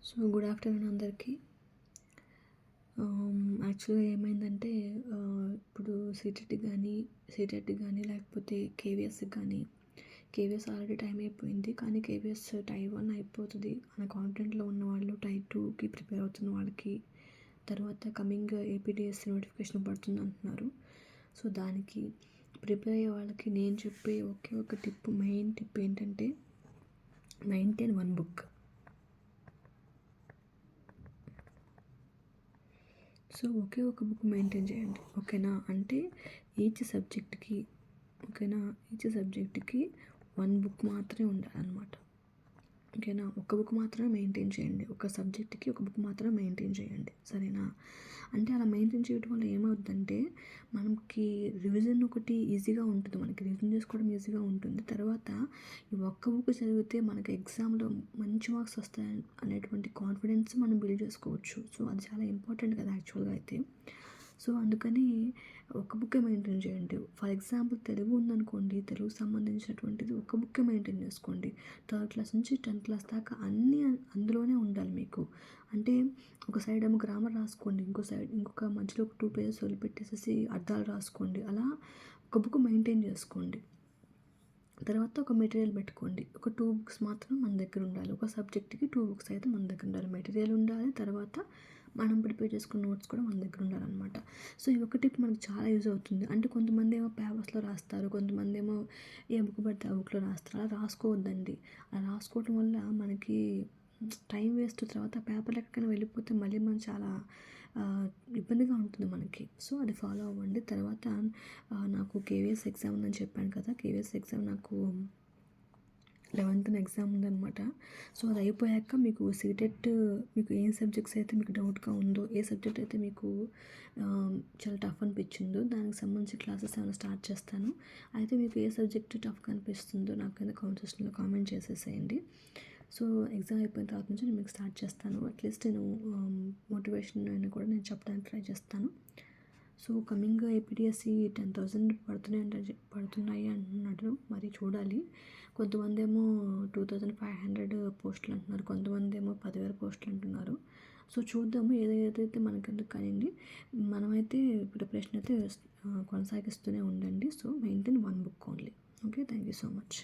So good afternoon అందరికీ. యాక్చువల్గా ఏమైందంటే ఇప్పుడు సీటెట్ కానీ లేకపోతే కేవీఎస్కి కానీ కేవీఎస్ ఆల్రెడీ టైం అయిపోయింది, కానీ కేవీఎస్ టైర్ 1 అయిపోతుంది అన్న కాన్ఫిడెంట్లో ఉన్న వాళ్ళు టైర్ 2కి ప్రిపేర్ అవుతున్న వాళ్ళకి తర్వాత కమింగ్ ఏపీడిఎస్సి నోటిఫికేషన్ పడుతుంది అంటున్నారు. సో దానికి ప్రిపేర్ అయ్యే వాళ్ళకి నేను చెప్పే ఒకే ఒక మెయిన్ టిప్ ఏంటంటే 9, 10 1 బుక్. సో ఒకే ఒక బుక్ మెయింటైన్ చేయండి, ఓకేనా? అంటే ఈచ్ సబ్జెక్ట్కి 1 బుక్ మాత్రమే ఉండాలన్నమాట, ఓకేనా? ఒక బుక్ మాత్రమే మెయింటైన్ చేయండి, ఒక సబ్జెక్ట్కి ఒక బుక్ మాత్రమే మెయింటైన్ చేయండి, సరేనా? అంటే అలా మెయింటైన్ చేయడం వల్ల ఏమవుతుందంటే మనకి రివిజన్ ఒకటి ఈజీగా ఉంటుంది, మనకి రివిజన్ చేసుకోవడం ఈజీగా ఉంటుంది. తర్వాత ఈ ఒక్క బుక్ చదివితే మనకి ఎగ్జామ్లో మంచి మార్క్స్ వస్తాయి అనేటువంటి కాన్ఫిడెన్స్ మనం బిల్డ్ చేసుకోవచ్చు. సో అది చాలా ఇంపార్టెంట్ కదా యాక్చువల్గా అయితే. సో అందుకని ఒక బుక్కే మెయింటైన్ చేయండి. ఫర్ ఎగ్జాంపుల్ తెలుగు ఉందనుకోండి, తెలుగు సంబంధించినటువంటిది ఒక బుక్కే మెయింటైన్ చేసుకోండి. 3rd క్లాస్ నుంచి 10th క్లాస్ దాకా అన్నీ అందులోనే ఉండాలి మీకు. అంటే ఒక సైడ్ ఏమో గ్రామర్ రాసుకోండి, ఇంకొక మధ్యలో ఒక 2 పేజెస్ వదిలిపెట్టేసేసి అర్థాలు రాసుకోండి. అలా ఒక బుక్ మెయింటైన్ చేసుకోండి. తర్వాత ఒక మెటీరియల్ పెట్టుకోండి, ఒక 2 బుక్స్ మాత్రం మన దగ్గర ఉండాలి. ఒక సబ్జెక్ట్కి 2 బుక్స్ అయితే మన దగ్గర ఉండాలి, మెటీరియల్ ఉండాలి, తర్వాత మనం ప్రిపేర్ చేసుకున్న నోట్స్ కూడా మన దగ్గర ఉండాలన్నమాట. సో ఈ ఒక టిప్ మనకు చాలా యూజ్ అవుతుంది. అంటే కొంతమంది ఏమో పేపర్స్లో రాస్తారు, కొంతమంది ఏమో ఏ బుక్ పడితే ఆ బుక్లో రాస్తారు. అలా రాసుకోవద్దండి. అలా రాసుకోవడం వల్ల మనకి టైం వేస్ట్. తర్వాత పేపర్ ఎక్కడికైనా వెళ్ళిపోతే మళ్ళీ మనం చాలా ఇబ్బందిగా ఉంటుంది మనకి. సో అది ఫాలో అవ్వండి. తర్వాత నాకు కేవీఎస్ ఎగ్జామ్ ఉందని చెప్పాను కదా, కేవీఎస్ ఎగ్జామ్ నాకు 11th ఎగ్జామ్ ఉందనమాట. సో అది అయిపోయాక మీకు సీటెట్ మీకు ఏ సబ్జెక్ట్స్ అయితే మీకు డౌట్గా ఉందో, ఏ సబ్జెక్ట్ అయితే మీకు చాలా టఫ్ అనిపించిందో దానికి సంబంధించి క్లాసెస్ ఏమైనా స్టార్ట్ చేస్తాను. అయితే మీకు ఏ సబ్జెక్ట్ టఫ్గా అనిపిస్తుందో నాకు కింద కామెంట్ సెక్షన్లో కామెంట్ చేసేసేయండి. సో ఎగ్జామ్ అయిపోయిన తర్వాత నుంచి నేను మీకు స్టార్ట్ చేస్తాను. అట్లీస్ట్ నేను మోటివేషన్ అయినా కూడా నేను చెప్పడానికి ట్రై చేస్తాను. సో కమింగ్ ఏపీడిఎస్సి 10,000 పడుతున్నాయి అంటున్నాడు, మరి చూడాలి. కొంతమంది ఏమో 2,500 పోస్టులు అంటున్నారు, కొంతమంది ఏమో 10,000 పోస్టులు అంటున్నారు. సో చూద్దాము, ఏదైతే మనకెందుకు కానివ్వండి. మనమైతే ప్రిపరేషన్ అయితే కొనసాగిస్తూనే ఉండండి. So maintain 1 book only. Okay, thank you so much.